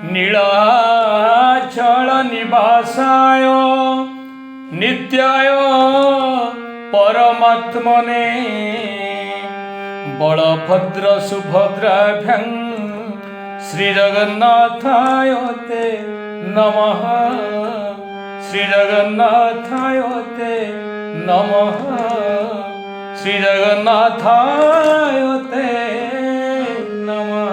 नीलाचल निवासाय नित्याय परमात्मने बलभद्र सुभद्राभ्यां श्रीजगन्नाथाय ते नमः श्रीजगन्नाथाय ते नमः श्रीजगन्नाथाय ते नमः।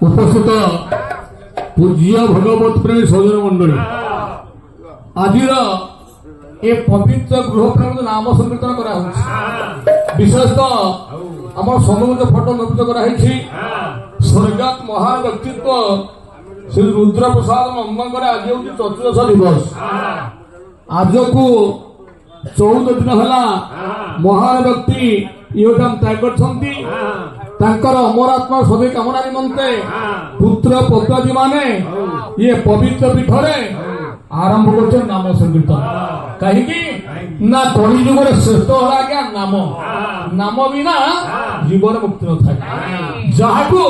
उपस्थित पूज्य भगवत प्रेमी सजन मंडली आज ए पवित्र गृह प्रेम नाम संकीर्तन करा विशेषतः आम समूह फटो निर्मित कराई स्वर्गात महान व्यक्तित्व श्री रुद्र प्रसाद नंदन आज हूँ चतुर्दश दिवस आज को 14 दिन है महान व्यक्ति योगदान त्याग कर अमरात्मा सभी कामना निमंते पुत्र पौत्राजी माने ये पवित्र पीठरे आरंभ कर नाम संकीर्तन कहीं ना कली जुग श्रेष्ठ है क्या नाम नाम बिना जीवन मुक्ति न था जहाँ को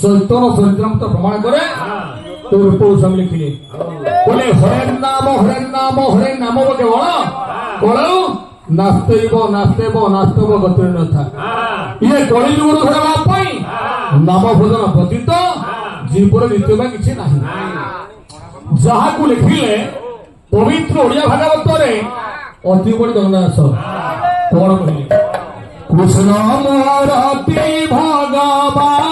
चैतन्य चरित्रामृत प्रमाण करे तो रूप लिखिले बोले हरे नाम केवल कल नास्तेब नास्तेब नास्तेब गति न था ये कली जुग धरवा नाम भोजन व्यतीत जीवन नित्य किसी ना जहाँ को लिखिले पवित्र ओडिया भागवत अति बड़ी जगन्नाथ कौन कहले कृष्ण मोरती भगवान